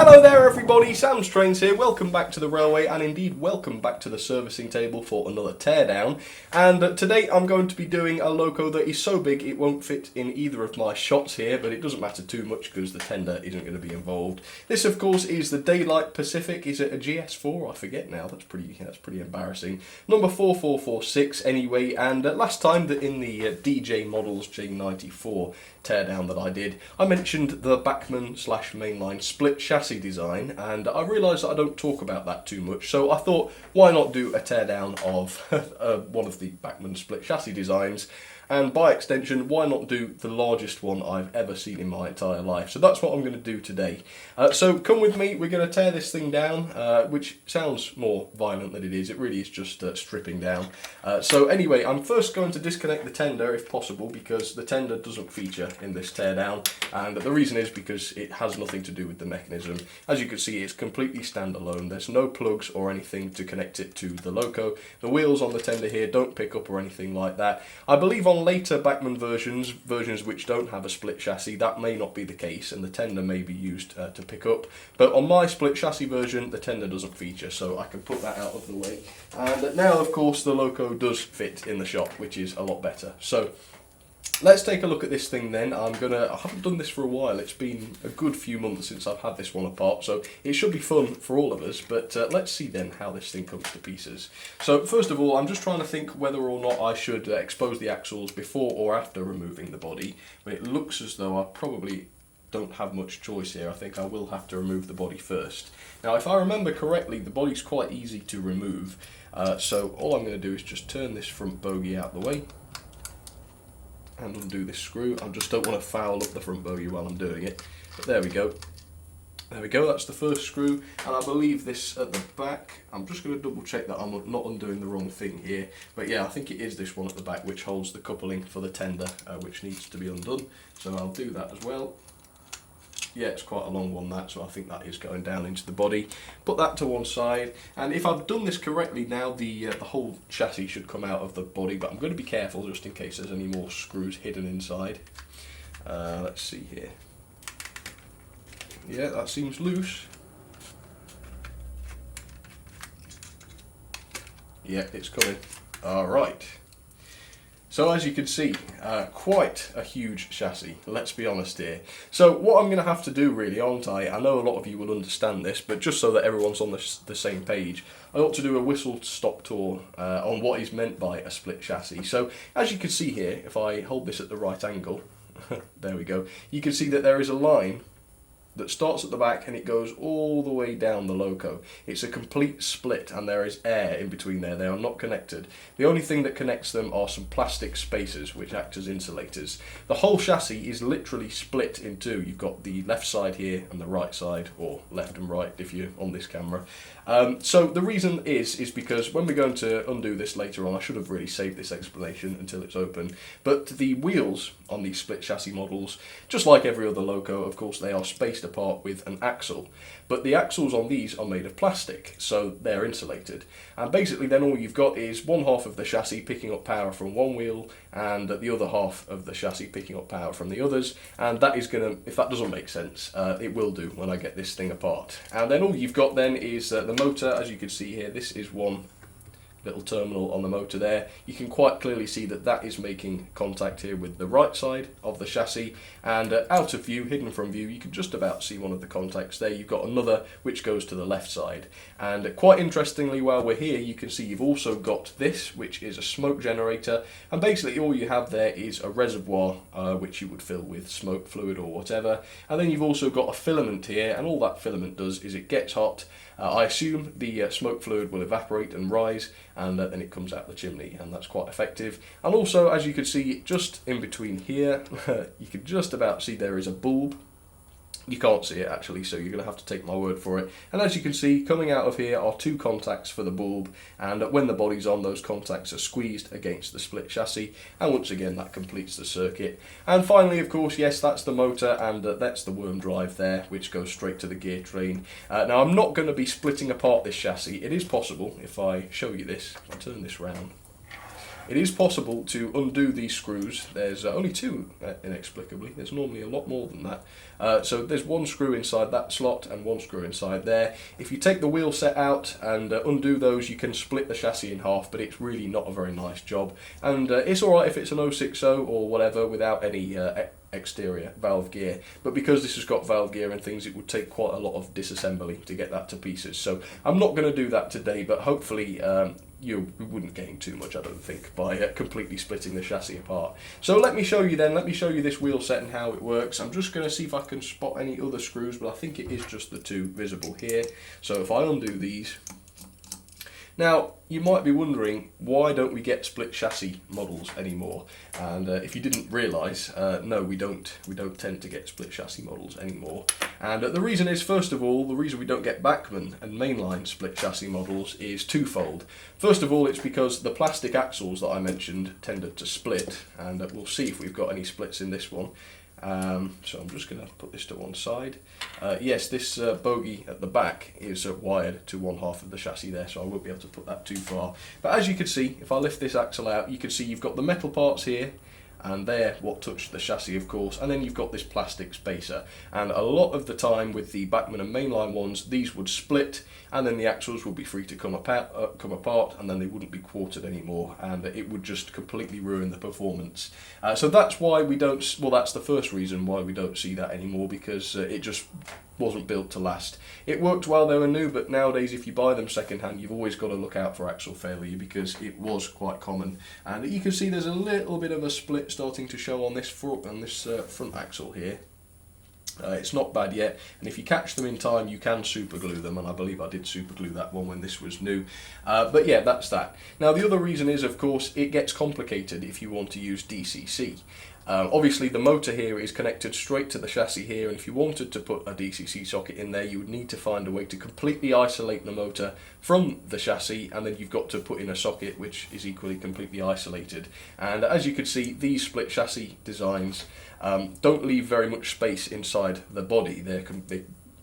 Hello there everybody, Sam's Trains here, welcome back to the railway and indeed welcome back to the servicing table for another teardown. And today I'm going to be doing a loco that is so big it won't fit in either of my shots here, but it doesn't matter too much because the tender isn't going to be involved. This of course is the Daylight Pacific. Is it a GS4? I forget now, that's pretty embarrassing. Number 4446 anyway, and last time in the DJ Models J94 teardown that I did, I mentioned the Bachmann /mainline split chassis design, and I realised that I don't talk about that too much, so I thought why not do a teardown of one of the Bachmann split chassis designs, and by extension why not do the largest one I've ever seen in my entire life. So that's what I'm going to do today. So come with me, we're going to tear this thing down, which sounds more violent than it is. It really is just stripping down. So anyway, I'm first going to disconnect the tender if possible, because the tender doesn't feature in this teardown, and the reason is because it has nothing to do with the mechanism. As you can see, it's completely standalone. There's no plugs or anything to connect it to the loco. The wheels on the tender here don't pick up or anything like that. I believe on later Bachmann versions which don't have a split chassis, that may not be the case and the tender may be used to pick up, but on my split chassis version the tender doesn't feature, so I can put that out of the way. And now of course the loco does fit in the shop, which is a lot better. So let's take a look at this thing then. I haven't done this for a while, it's been a good few months since I've had this one apart, so it should be fun for all of us, but let's see then how this thing comes to pieces. So first of all, I'm just trying to think whether or not I should expose the axles before or after removing the body, but it looks as though I probably don't have much choice here. I think I will have to remove the body first. Now if I remember correctly, the body's quite easy to remove, so all I'm going to do is just turn this front bogie out the way and undo this screw. I just don't want to foul up the front bogie while I'm doing it. But there we go. There we go, that's the first screw, and I believe this at the back, I'm just going to double check that I'm not undoing the wrong thing here, but yeah, I think it is this one at the back which holds the coupling for the tender, which needs to be undone, so I'll do that as well. Yeah, it's quite a long one that, so I think that is going down into the body. Put that to one side, and if I've done this correctly now, the whole chassis should come out of the body, but I'm going to be careful just in case there's any more screws hidden inside. Let's see here. Yeah, that seems loose. Yeah, it's coming. Alright. So as you can see, quite a huge chassis, let's be honest here. So what I'm going to have to do really, aren't I? I know a lot of you will understand this, but just so that everyone's on the same page, I ought to do a whistle-stop tour on what is meant by a split chassis. So as you can see here, if I hold this at the right angle, there we go, you can see that there is a line that starts at the back and it goes all the way down the loco. It's a complete split and there is air in between there. They are not connected. The only thing that connects them are some plastic spacers which act as insulators. The whole chassis is literally split in two. You've got the left side here and the right side, or left and right if you're on this camera. So the reason is because when we're going to undo this later on, I should have really saved this explanation until it's open, but the wheels on these split chassis models, just like every other loco, of course they are spaced apart with an axle, but the axles on these are made of plastic, so they're insulated, and basically then all you've got is one half of the chassis picking up power from one wheel and the other half of the chassis picking up power from the others, and that is gonna, if that doesn't make sense, it will do when I get this thing apart. And then all you've got then is the motor. As you can see here, this is one little terminal on the motor there. You can quite clearly see that that is making contact here with the right side of the chassis, and out of view, hidden from view, you can just about see one of the contacts there. You've got another which goes to the left side, and quite interestingly, while we're here, you can see you've also got this, which is a smoke generator, and basically all you have there is a reservoir which you would fill with smoke fluid or whatever, and then you've also got a filament here, and all that filament does is it gets hot. I assume the smoke fluid will evaporate and rise, and then it comes out the chimney, and that's quite effective. And also, as you can see, just in between here, you can just about see there is a bulb. You can't see it actually, so you're going to have to take my word for it. And as you can see, coming out of here are two contacts for the bulb, and when the body's on, those contacts are squeezed against the split chassis, and once again that completes the circuit. And finally, of course, yes, that's the motor, and that's the worm drive there, which goes straight to the gear train. Now I'm not going to be splitting apart this chassis. It is possible if I show you this. I'll turn this round. it is possible to undo these screws. There's only two, inexplicably. There's normally a lot more than that. So there's one screw inside that slot and one screw inside there. If you take the wheel set out and undo those, you can split the chassis in half, but it's really not a very nice job. And it's alright if it's an 060 or whatever without any exterior valve gear, but because this has got valve gear and things, it would take quite a lot of disassembly to get that to pieces. So I'm not going to do that today, but hopefully you wouldn't gain too much, I don't think, by completely splitting the chassis apart. So let me show you then, let me show you this wheel set and how it works. I'm just going to see if I can spot any other screws, but I think it is just the two visible here. So if I undo these, now, you might be wondering, why don't we get split chassis models anymore? And if you didn't realise, no, we don't tend to get split chassis models anymore. And the reason is, first of all, the reason we don't get Bachmann and mainline split chassis models is twofold. First of all, it's because the plastic axles that I mentioned tended to split, and we'll see if we've got any splits in this one. So I'm just going to put this to one side. Yes, this bogie at the back is wired to one half of the chassis there, so I won't be able to put that too far. But as you can see, if I lift this axle out, you can see you've got the metal parts here, and they're what touched the chassis, of course, and then you've got this plastic spacer. And a lot of the time with the Bachmann and mainline ones, these would split, and then the axles would be free to come apart, and then they wouldn't be quartered anymore, and it would just completely ruin the performance. So that's why we don't, well, that's the first reason why we don't see that anymore, because it just wasn't built to last. It worked while they were new, but nowadays if you buy them second hand, you've always got to look out for axle failure, because it was quite common. And you can see there's a little bit of a split starting to show on this front axle here. It's not bad yet, and if you catch them in time, you can super glue them, and I believe I did super glue that one when this was new. But yeah, that's that. Now the other reason is, of course, it gets complicated if you want to use DCC. Obviously the motor here is connected straight to the chassis here, and if you wanted to put a DCC socket in there, you would need to find a way to completely isolate the motor from the chassis, and then you've got to put in a socket which is equally completely isolated. And as you can see, these split chassis designs don't leave very much space inside the body.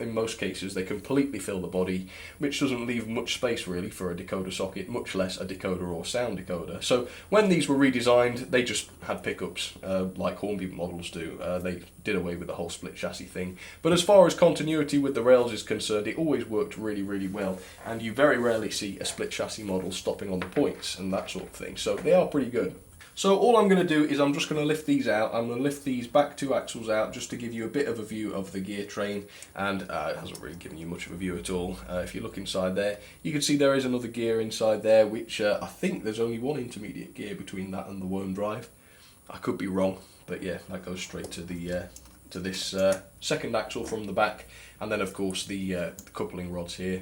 In most cases they completely fill the body, which doesn't leave much space really for a decoder socket, much less a decoder or sound decoder. So when these were redesigned, they just had pickups like Hornby models do. They did away with the whole split chassis thing. But as far as continuity with the rails is concerned, it always worked really, really well, and you very rarely see a split chassis model stopping on the points and that sort of thing. So they are pretty good. So all I'm going to do is I'm just going to lift these out. I'm going to lift these back two axles out just to give you a bit of a view of the gear train, and it hasn't really given you much of a view at all. If you look inside there, you can see there is another gear inside there, which I think there's only one intermediate gear between that and the worm drive. I could be wrong, but yeah, that goes straight to the to this second axle from the back, and then of course the coupling rods here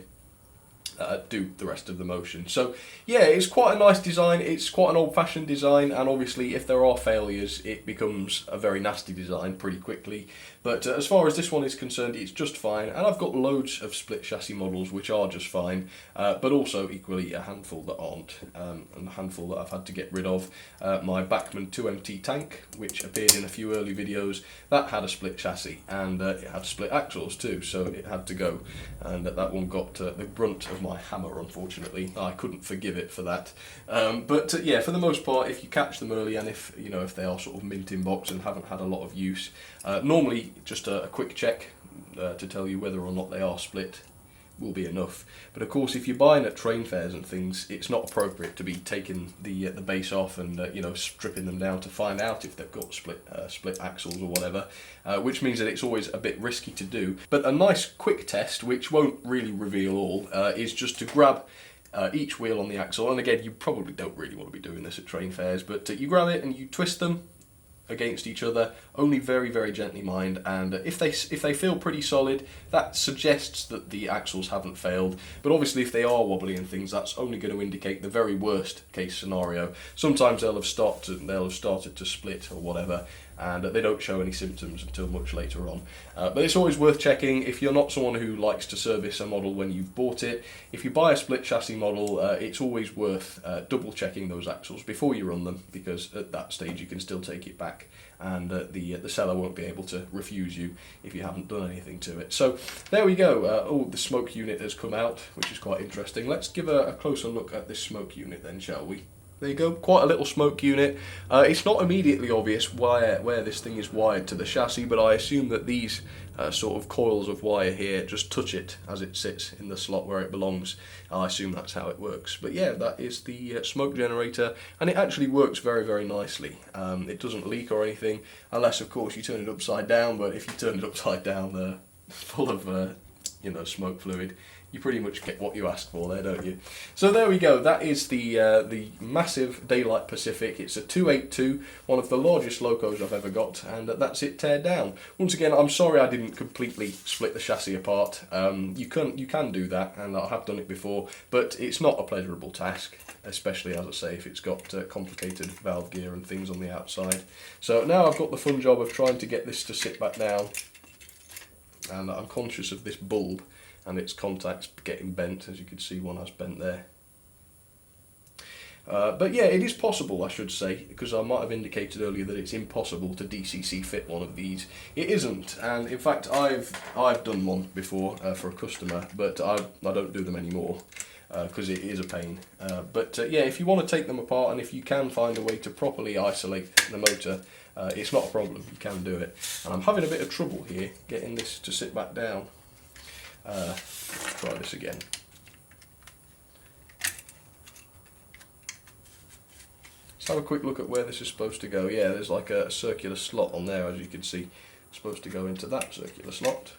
do the rest of the motion. So yeah, it's quite a nice design. It's quite an old-fashioned design, and obviously if there are failures, it becomes a very nasty design pretty quickly. But as far as this one is concerned, it's just fine, and I've got loads of split chassis models which are just fine, but also equally a handful that aren't, and a handful that I've had to get rid of. My Bachmann 2MT tank, which appeared in a few early videos, that had a split chassis, and it had split axles too, so it had to go, and that one got the brunt of my hammer, unfortunately. I couldn't forgive it for that. But yeah, for the most part, if you catch them early, and if if they are sort of mint in box and haven't had a lot of use, normally just a quick check to tell you whether or not they are split will be enough. But of course, if you're buying at train fairs and things, it's not appropriate to be taking the base off and stripping them down to find out if they've got split axles or whatever, which means that it's always a bit risky to do. But a nice quick test, which won't really reveal all, is just to grab each wheel on the axle, and again, you probably don't really want to be doing this at train fairs, but you grab it and you twist them against each other, only very, very gently, mind, and if they feel pretty solid, that suggests that the axles haven't failed. But obviously if they are wobbly and things, that's only going to indicate the very worst case scenario. Sometimes they'll have started to split or whatever, and they don't show any symptoms until much later on. But it's always worth checking if you're not someone who likes to service a model when you've bought it. If you buy a split chassis model, it's always worth double checking those axles before you run them, because at that stage you can still take it back, and the seller won't be able to refuse you if you haven't done anything to it. So there we go. Oh, the smoke unit has come out, which is quite interesting. Let's give a closer look at this smoke unit then, shall we? There you go, quite a little smoke unit. It's not immediately obvious where this thing is wired to the chassis, but I assume that these sort of coils of wire here just touch it as it sits in the slot where it belongs. I assume that's how it works. But yeah, that is the smoke generator, and it actually works very, very nicely. It doesn't leak or anything, unless of course you turn it upside down, but if you turn it upside down, full of you know, smoke fluid, you pretty much get what you ask for there, don't you? So there we go, that is the massive Daylight Pacific. It's a 282, one of the largest locos I've ever got, and that's it teared down. Once again, I'm sorry I didn't completely split the chassis apart. You can do that, and I have done it before, but it's not a pleasurable task, especially, as I say, if it's got complicated valve gear and things on the outside. So now I've got the fun job of trying to get this to sit back down, and I'm conscious of this bulb and its contacts getting bent. As you can see, one has bent there. But yeah, it is possible, I should say, because I might have indicated earlier that it's impossible to DCC fit one of these. It isn't, and in fact I've done one before for a customer, but I don't do them anymore because it is a pain. But yeah, if you want to take them apart, and if you can find a way to properly isolate the motor, it's not a problem, you can do it. And I'm having a bit of trouble here getting this to sit back down. Try this again. Let's have a quick look at where this is supposed to go. Yeah, there's like a circular slot on there, as you can see. It's supposed to go into that circular slot.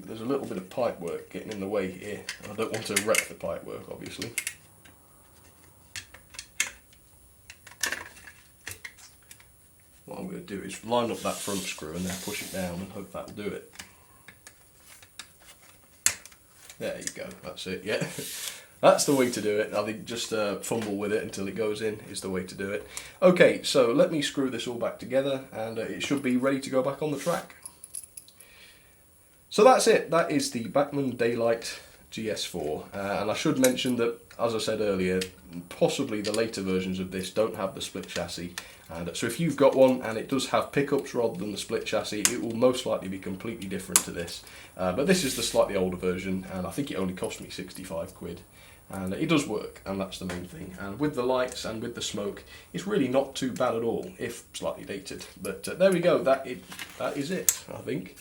But there's a little bit of pipe work getting in the way here. I don't want to wreck the pipe work, obviously. What I'm going to do is line up that front screw and then push it down and hope that'll do it. There you go, that's it, yeah. That's the way to do it. I think just fumble with it until it goes in is the way to do it. Okay, so let me screw this all back together, and it should be ready to go back on the track. So that's it. That is the Bachmann Daylight GS4, and I should mention that, as I said earlier, possibly the later versions of this don't have the split chassis, and so if you've got one and it does have pickups rather than the split chassis, it will most likely be completely different to this. But this is the slightly older version, and I think it only cost me 65 quid. And it does work, and that's the main thing. And with the lights and with the smoke, it's really not too bad at all, if slightly dated. But there we go, that is it, I think.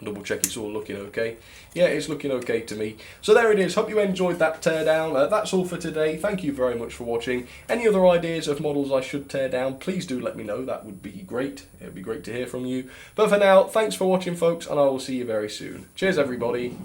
Double check it's all looking okay. Yeah, it's looking okay to me. So there it is. Hope you enjoyed that teardown. That's all for today. Thank you very much for watching. Any other ideas of models I should tear down, please do let me know. That would be great. It would be great to hear from you. But for now, thanks for watching, folks, and I will see you very soon. Cheers, everybody.